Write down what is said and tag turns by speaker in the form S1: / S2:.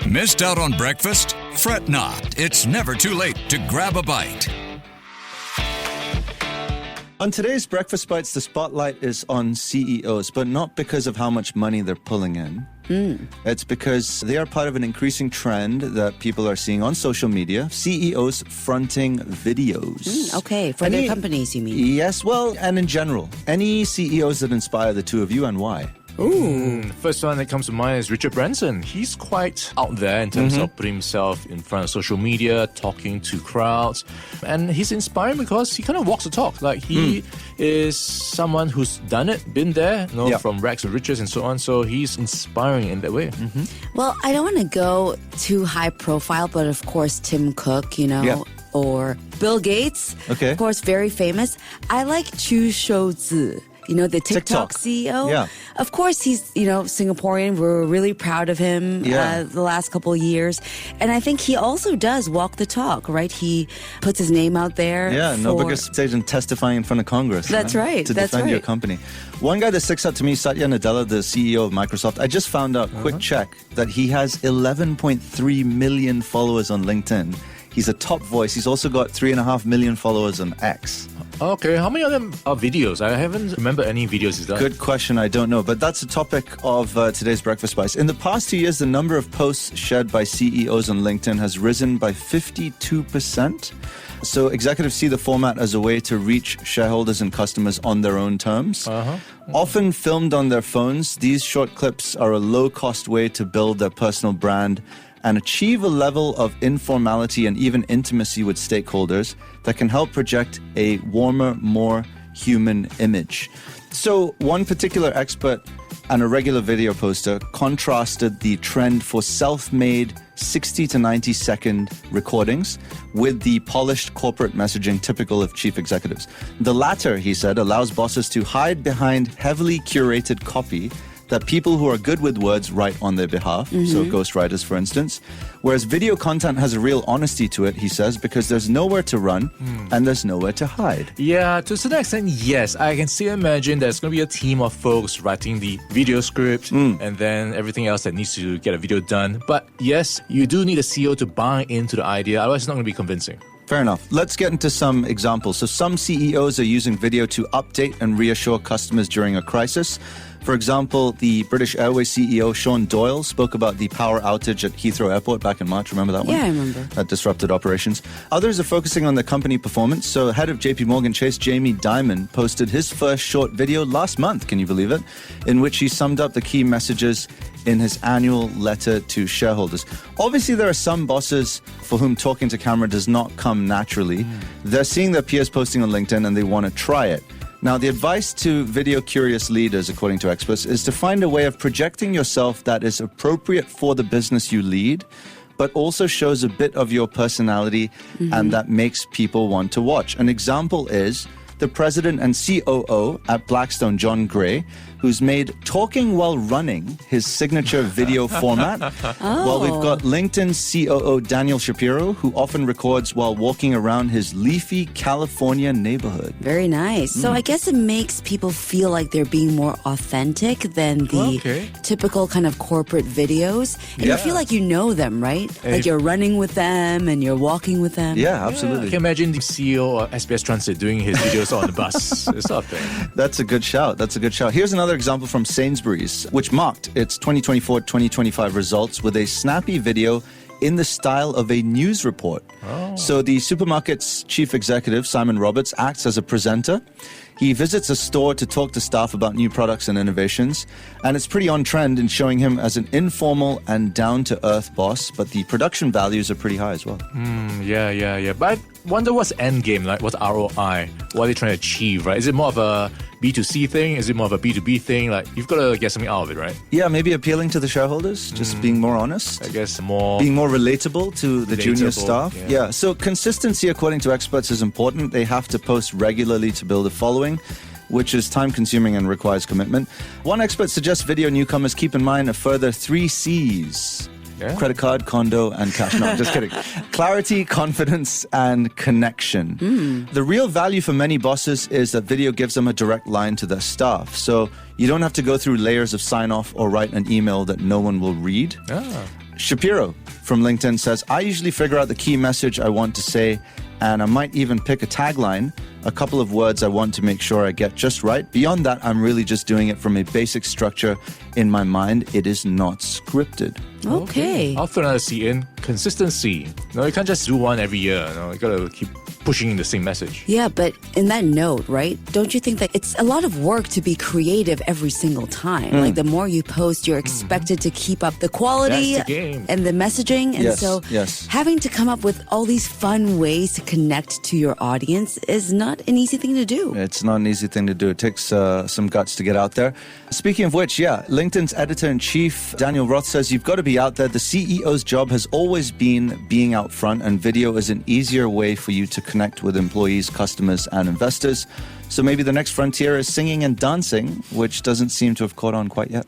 S1: Missed out on breakfast? Fret not. It's never too late to grab a bite.
S2: On today's Breakfast Bites, the spotlight is on CEOs, but not because of how much money they're pulling in. It's because they are part of an increasing trend that people are seeing on social media. CEOs fronting videos.
S3: Okay, for their companies, you mean?
S2: Yes, well, and in general. Any CEOs that inspire the two of you and why?
S4: First one that comes to mind is Richard Branson. He's quite out there in terms of putting himself in front of social media, talking to crowds. And he's inspiring because he kind of walks the talk. Like he is someone who's done it, been there, from rags to riches and so on. So he's inspiring in that way.
S3: Well, I don't want to go too high profile, but of course, Tim Cook, or Bill Gates.
S2: Okay.
S3: Of course, very famous. I like Chu Shouzi. The TikTok CEO.
S2: Yeah.
S3: Of course, he's, Singaporean. We're really proud of him the last couple of years. And I think he also does walk the talk, right? He puts his name out there.
S2: Yeah, no bigger stage than testifying in front of Congress.
S3: That's right.
S2: To defend your company. One guy that sticks out to me, Satya Nadella, the CEO of Microsoft. I just found out, quick check, that he has 11.3 million followers on LinkedIn. He's a top voice. He's also got 3.5 million followers on X.
S4: Okay, how many of them are videos? I haven't remembered any videos he's done.
S2: Good question, I don't know. But that's the topic of today's Breakfast Bites. In the past 2 years, the number of posts shared by CEOs on LinkedIn has risen by 52%. So executives see the format as a way to reach shareholders and customers on their own terms. Often filmed on their phones, these short clips are a low-cost way to build their personal brand and achieve a level of informality and even intimacy with stakeholders that can help project a warmer, more human image. So one particular expert and a regular video poster contrasted the trend for self-made 60 to 90 second recordings with the polished corporate messaging typical of chief executives. The latter, he said, allows bosses to hide behind heavily curated copy that people who are good with words write on their behalf, so ghostwriters, for instance. Whereas video content has a real honesty to it, he says, because there's nowhere to run and there's nowhere to hide.
S4: Yeah, to a certain extent, yes. I can still imagine there's going to be a team of folks writing the video script and then everything else that needs to get a video done. But yes, you do need a CEO to buy into the idea, otherwise it's not going to be convincing.
S2: Fair enough. Let's get into some examples. So some CEOs are using video to update and reassure customers during a crisis. For example, the British Airways CEO, Sean Doyle, spoke about the power outage at Heathrow Airport back in March. Remember that one?
S3: Yeah, I remember.
S2: That disrupted operations. Others are focusing on the company performance. So head of JP Morgan Chase, Jamie Dimon, posted his first short video last month, can you believe it? In which he summed up the key messages in his annual letter to shareholders. Obviously, there are some bosses for whom talking to camera does not come naturally. They're seeing their peers posting on LinkedIn and they want to try it. Now, the advice to video-curious leaders, according to experts, is to find a way of projecting yourself that is appropriate for the business you lead, but also shows a bit of your personality and that makes people want to watch. An example is the president and COO at Blackstone, John Gray, who's made talking while running his signature video format. Well, we've got LinkedIn COO Daniel Shapiro, who often records while walking around his leafy California neighborhood.
S3: Very nice. So I guess it makes people feel like they're being more authentic than the typical kind of corporate videos. And you feel like you know them, right? Like you're running with them and you're walking with them.
S2: Yeah, absolutely.
S4: I can imagine the CEO of SBS Transit doing his videos on the bus. It's not fair.
S2: That's a good shout. Here's another example from Sainsbury's, which mocked its 2024-2025 results with a snappy video in the style of a news report. So the supermarket's chief executive, Simon Roberts, acts as a presenter. He visits a store to talk to staff about new products and innovations, and it's pretty on trend in showing him as an informal and down-to-earth boss, but the production values are pretty high as well.
S4: Yeah. But I wonder what's end game, like what's ROI? What are they trying to achieve, right? Is it more of a B2C thing? Is it more of a B2B thing? Like, you've got to get something out of it, right?
S2: Yeah, maybe appealing to the shareholders, just being more honest.
S4: I guess
S2: being more relatable to the junior staff.
S4: Yeah.
S2: So consistency, according to experts, is important. They have to post regularly to build a following, which is time-consuming and requires commitment. One expert suggests video newcomers keep in mind a further 3 C's. Yeah. Credit card, condo, and cash. No, just kidding. Clarity, confidence, and connection. The real value for many bosses is that video gives them a direct line to their staff. So you don't have to go through layers of sign-off or write an email that no one will read. Shapiro from LinkedIn says, I usually figure out the key message I want to say, and I might even pick a tagline, a couple of words I want to make sure I get just right. Beyond that, I'm really just doing it from a basic structure in my mind. It is not scripted.
S3: Okay.
S4: I'll throw another C in. Consistency. No, you can't just do one every year. You gotta keep pushing the same message.
S3: Yeah, but in that note, right, don't you think that it's a lot of work to be creative every single time? Like the more you post, you're expected to keep up the quality
S4: That's the game.
S3: and the messaging. And so having to come up with all these fun ways to connect to your audience is not an easy thing to do.
S2: It's not an easy thing to do. It takes some guts to get out there. Speaking of which, LinkedIn's editor-in-chief, Daniel Roth, says you've got to be out there. The CEO's job has always been being out front, and video is an easier way for you to connect with employees, customers, and investors. So maybe the next frontier is singing and dancing, which doesn't seem to have caught on quite yet.